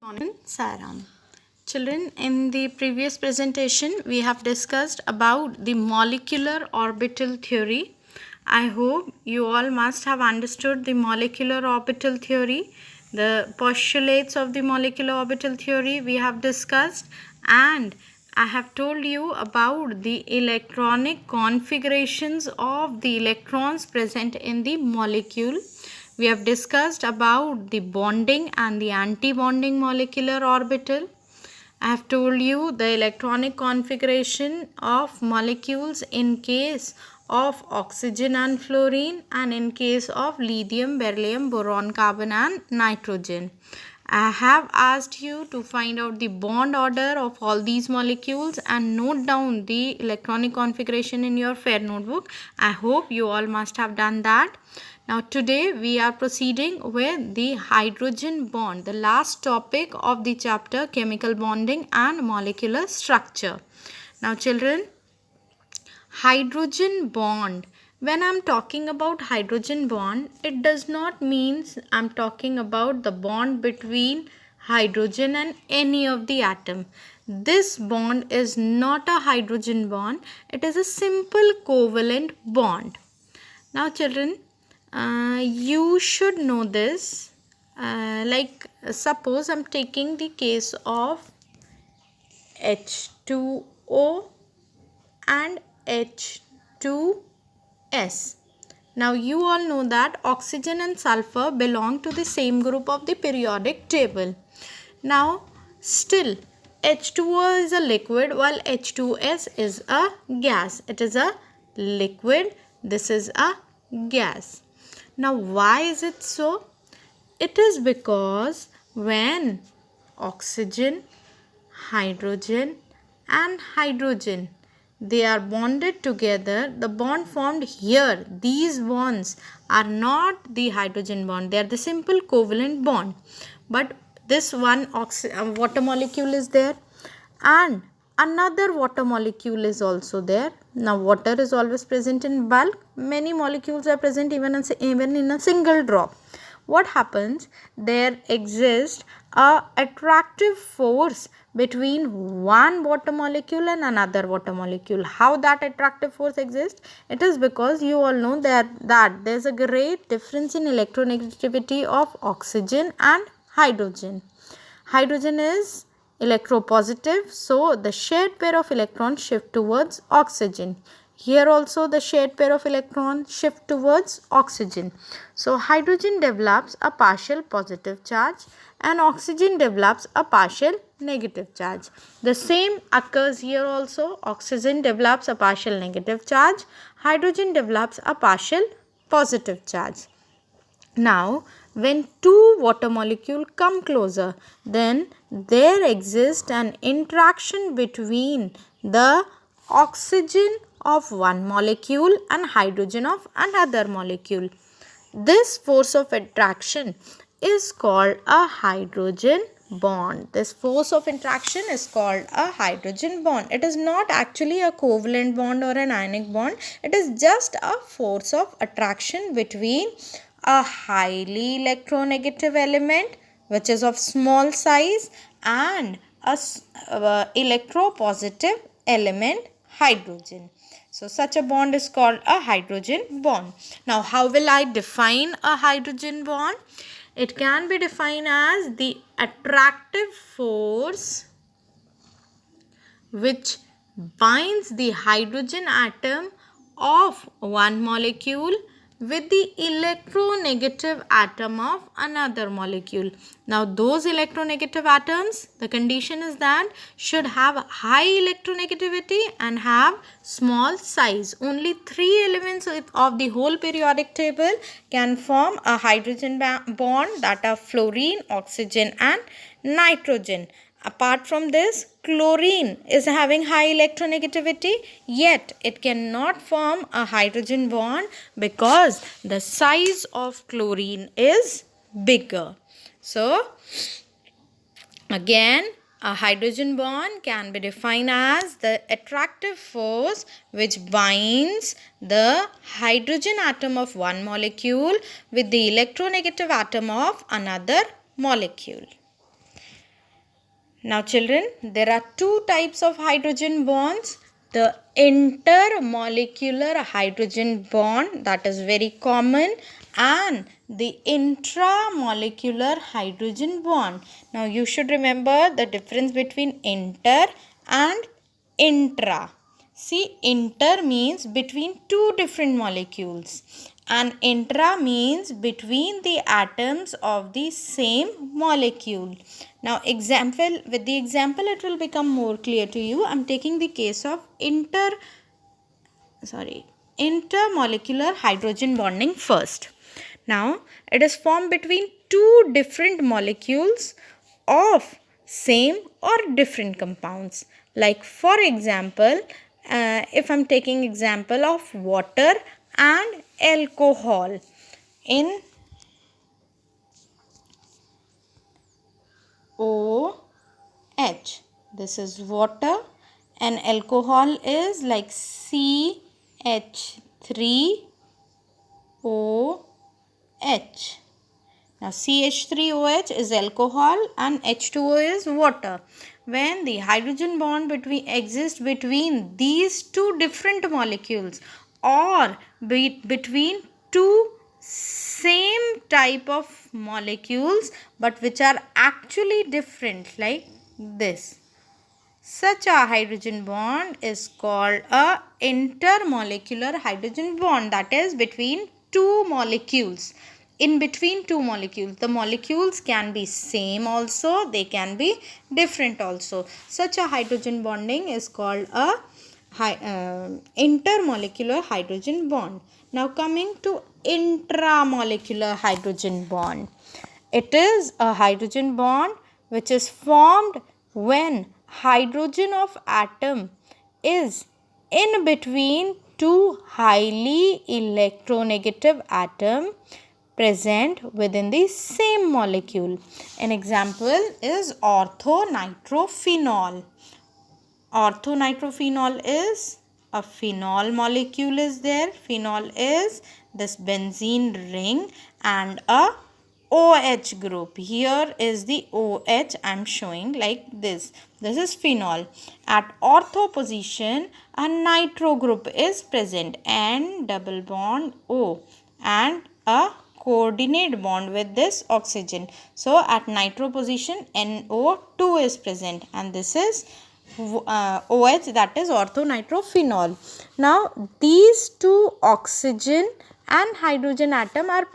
Saram. Children, in the previous presentation, we have discussed about the molecular orbital theory. I hope you all must have understood the molecular orbital theory, the postulates of the molecular orbital theory we have discussed, and I have told you about the electronic configurations of the electrons present in the molecule. We have discussed about the bonding and the anti-bonding molecular orbital. I have told you the electronic configuration of molecules in case of oxygen and fluorine and in case of lithium, beryllium, boron, carbon and nitrogen. I have asked you to find out the bond order of all these molecules and note down the electronic configuration in your fair notebook. I hope you all must have done that. Now today we are proceeding with the hydrogen bond, the last topic of the chapter chemical bonding and molecular structure. Now children, hydrogen bond. When I am talking about hydrogen bond, it does not mean I am talking about the bond between hydrogen and any of the atom. This bond is not a hydrogen bond. It is a simple covalent bond. Now children, you should know this. Suppose I am taking the case of H2O and H2S. Now you all know that oxygen and sulfur belong to the same group of the periodic table. Now still H2O is a liquid while H2S is a gas. It is a liquid. This is a gas. Now why is it so? It is because when oxygen, hydrogen and hydrogen, they are bonded together, the bond formed here, these bonds are not the hydrogen bond, they are the simple covalent bond. But this one water molecule is there and another water molecule is also there. Now water is always present in bulk. Many molecules are present even in a single drop. What happens? There exists a attractive force between one water molecule and another water molecule. How that attractive force exists? It is because you all know that there is a great difference in electronegativity of oxygen and hydrogen. Hydrogen is electropositive, so the shared pair of electrons shift towards oxygen. Here also the shared pair of electrons shift towards oxygen. So hydrogen develops a partial positive charge and oxygen develops a partial negative charge. The same occurs here also. Oxygen develops a partial negative charge. Hydrogen develops a partial positive charge. Now, when two water molecules come closer, then there exists an interaction between the oxygen of one molecule and hydrogen of another molecule. This force of attraction is called a hydrogen bond. This force of attraction is called a hydrogen bond. It is not actually a covalent bond or an ionic bond. It is just a force of attraction between a highly electronegative element which is of small size and a electropositive element hydrogen. So such a bond is called a hydrogen bond. Now how will I define a hydrogen bond? It can be defined as the attractive force which binds the hydrogen atom of one molecule with the electronegative atom of another molecule. Now those electronegative atoms, the condition is that should have high electronegativity and have small size. Only 3 elements of the whole periodic table can form a hydrogen bond, that are fluorine, oxygen and nitrogen. Apart from this, chlorine is having high electronegativity, yet it cannot form a hydrogen bond because the size of chlorine is bigger. So, again, a hydrogen bond can be defined as the attractive force which binds the hydrogen atom of one molecule with the electronegative atom of another molecule. Now children, there are two types of hydrogen bonds. The intermolecular hydrogen bond, that is very common, and the intramolecular hydrogen bond. Now you should remember the difference between inter and intra. See, inter means between two different molecules and intra means between the atoms of the same molecule. Now with the example it will become more clear to you. I am taking the case of intermolecular hydrogen bonding first. Now it is formed between two different molecules of same or different compounds. Like for example, if I am taking example of water and alcohol. In OH, this is water, and alcohol is like CH3OH. Now CH3OH is alcohol and H2O is water. When the hydrogen bond exists between these two different molecules or between two same type of molecules but which are actually different, like this, such a hydrogen bond is called a intermolecular hydrogen bond, that is between two molecules. In between two molecules, the molecules can be same also, they can be different also. Such a hydrogen bonding is called a intermolecular hydrogen bond. Now coming to intramolecular hydrogen bond. It is a hydrogen bond which is formed when hydrogen of atom is in between two highly electronegative atoms present within the same molecule. An example is orthonitrophenol. Orthonitrophenol is a phenol molecule is there. Phenol is this benzene ring and a OH group. Here is the OH I am showing like this. This is phenol. At ortho position, a nitro group is present, N double bond O, and a coordinate bond with this oxygen. So at nitro position, NO2 is present, and this is OH, that is orthonitrophenol. Now these two oxygen and hydrogen atom are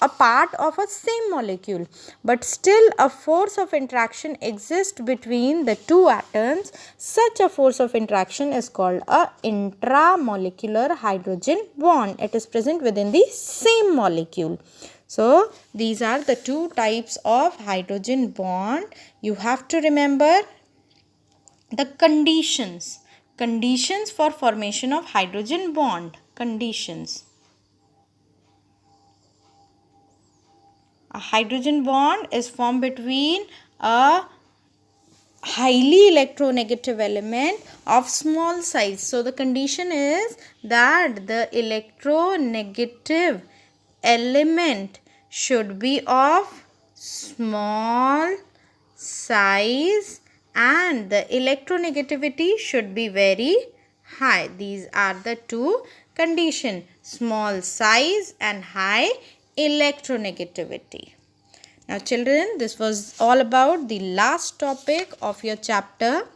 a part of a same molecule, but still a force of interaction exists between the two atoms. Such a force of interaction is called a intramolecular hydrogen bond. It is present within the same molecule. So these are the two types of hydrogen bond. You have to remember the conditions for formation of hydrogen bond. Conditions. A hydrogen bond is formed between a highly electronegative element of small size. So the condition is that the electronegative element should be of small size and the electronegativity should be very high. These are the two conditions: small size and high electronegativity. Now children, this was all about the last topic of your chapter.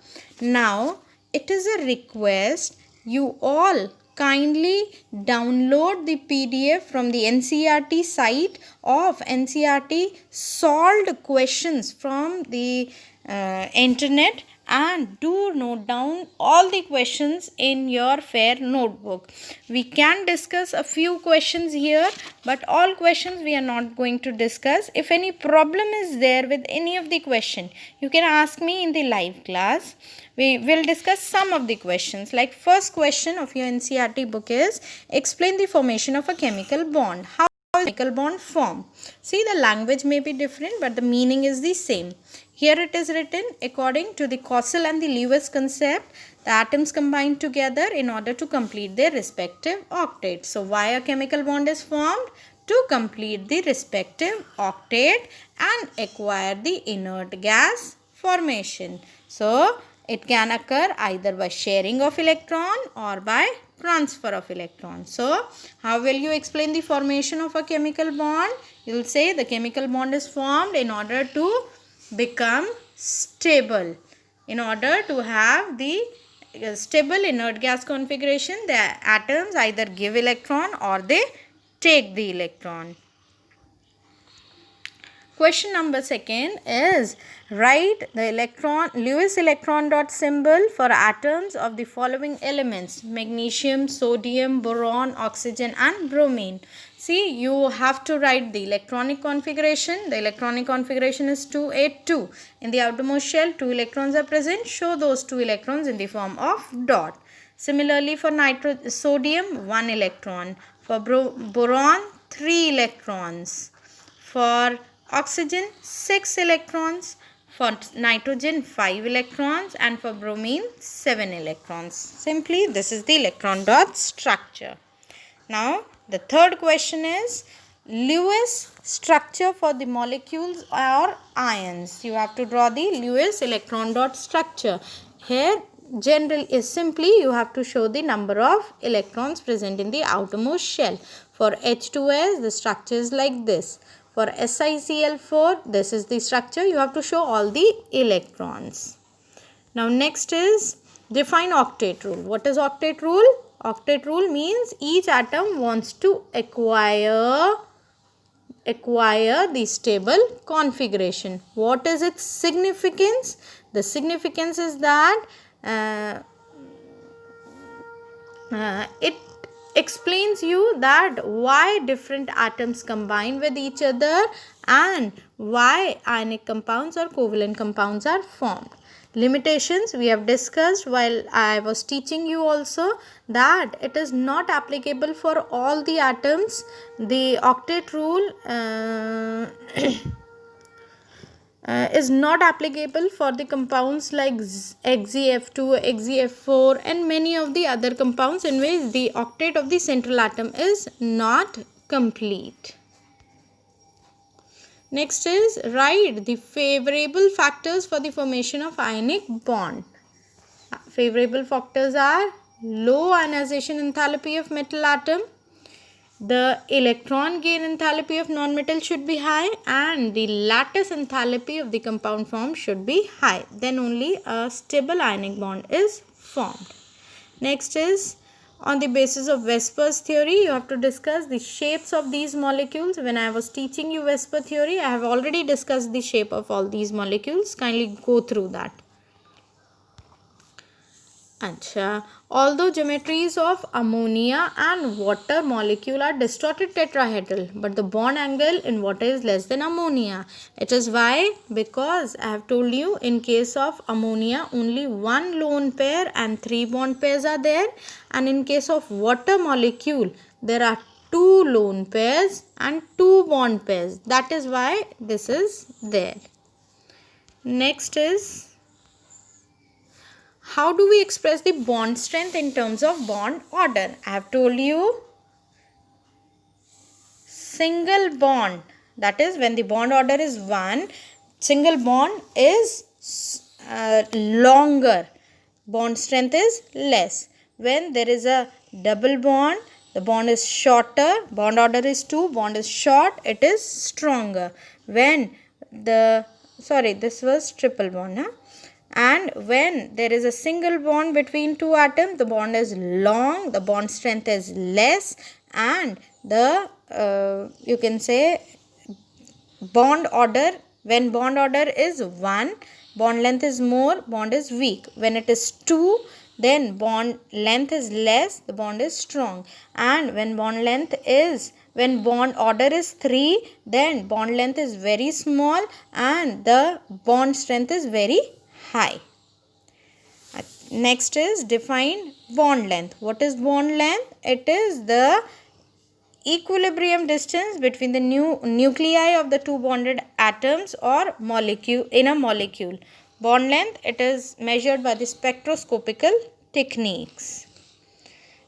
Now it is a request you all kindly download the PDF from the NCERT site of NCERT solved questions from the internet, and do note down all the questions in your fair notebook. We can discuss a few questions here, but all questions we are not going to discuss. If any problem is there with any of the question, you can ask me in the live class. We will discuss some of the questions. Like first question of your NCERT book is, explain the formation of a chemical bond. How is a chemical bond formed? See, the language may be different but the meaning is the same. Here it is written, according to the Cossel and the Lewis concept, the atoms combine together in order to complete their respective octets. So why a chemical bond is formed? To complete the respective octet and acquire the inert gas formation. So it can occur either by sharing of electron or by transfer of electron. So how will you explain the formation of a chemical bond? You will say the chemical bond is formed in order to become stable. In order to have the stable inert gas configuration, the atoms either give electron or they take the electron. Question number 2 is write the Lewis electron dot symbol for atoms of the following elements: magnesium, sodium, boron, oxygen and bromine. See, you have to write the electronic configuration. The electronic configuration is 282. In the outermost shell, 2 electrons are present. Show those 2 electrons in the form of dot. Similarly, for sodium, 1 electron. For boron, 3 electrons. For oxygen, 6 electrons. For nitrogen, 5 electrons. And for bromine, 7 electrons. Simply, this is the electron dot structure. Now, the third question is Lewis structure for the molecules or ions. You have to draw the Lewis electron dot structure. Here, general is simply you have to show the number of electrons present in the outermost shell. For H2S, the structure is like this. For SiCl4, this is the structure. You have to show all the electrons. Now, next is define octet rule. What is octet rule? Octet rule means each atom wants to acquire the stable configuration. What is its significance? The significance is that it explains you that why different atoms combine with each other and why ionic compounds or covalent compounds are formed. Limitations we have discussed while I was teaching you also, that it is not applicable for all the atoms. The octet rule is not applicable for the compounds like XeF2, XeF4 and many of the other compounds in which the octet of the central atom is not complete. Next is write the favorable factors for the formation of ionic bond. Favorable factors are low ionization enthalpy of metal atom, the electron gain enthalpy of non-metal should be high, and the lattice enthalpy of the compound form should be high. Then only a stable ionic bond is formed. Next is on the basis of Vesper's theory, you have to discuss the shapes of these molecules. When I was teaching you Vesper theory, I have already discussed the shape of all these molecules. Kindly go through that. Although geometries of ammonia and water molecule are distorted tetrahedral, but the bond angle in water is less than ammonia. It is why? Because I have told you in case of ammonia only 1 lone pair and 3 bond pairs are there, and in case of water molecule there are 2 lone pairs and 2 bond pairs. That is why this is there. Next is, how do we express the bond strength in terms of bond order? I have told you single bond, that is when the bond order is 1, single bond is longer, bond strength is less. When there is a double bond, the bond is shorter, bond order is 2, bond is short, it is stronger. When this was triple bond. And when there is a single bond between 2 atoms, the bond is long, the bond strength is less, and the you can say bond order, when bond order is 1, bond length is more, bond is weak. When it is 2, then bond length is less, the bond is strong. And when bond order is 3, then bond length is very small and the bond strength is very high. Next is define bond length. What is bond length? It is the equilibrium distance between the nuclei of the 2 bonded atoms or molecule in a molecule. Bond length, it is measured by the spectroscopical techniques.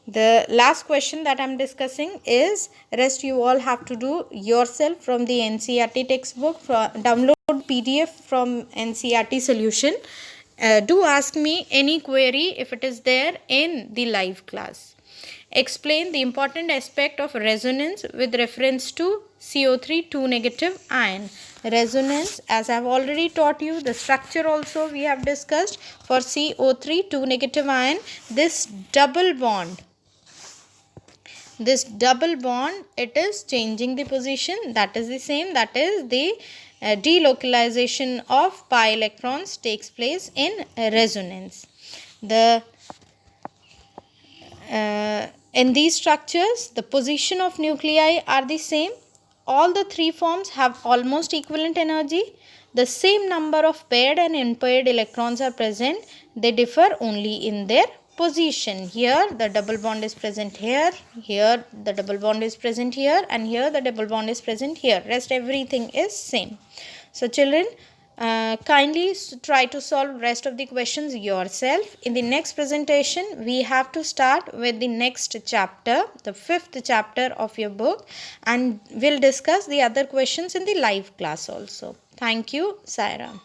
The last question that I am discussing is, rest you all have to do yourself from the NCERT textbook. Download PDF from NCERT solution. Do ask me any query if it is there in the live class. Explain the important aspect of resonance with reference to CO3 2 negative ion. Resonance, as I have already taught you, the structure also we have discussed. For CO3 2 negative ion, this double bond, it is changing the position. That is the same, that is the delocalization of pi electrons takes place in resonance. In these structures, the position of nuclei are the same. All the three forms have almost equivalent energy. The same number of paired and unpaired electrons are present. They differ only in their position. Here the double bond is present here, here the double bond is present here, and here the double bond is present here. Rest everything is same. So children, kindly try to solve rest of the questions yourself. In the next presentation, we have to start with the next chapter, the 5th chapter of your book, and we'll discuss the other questions in the live class also. Thank you, Saira.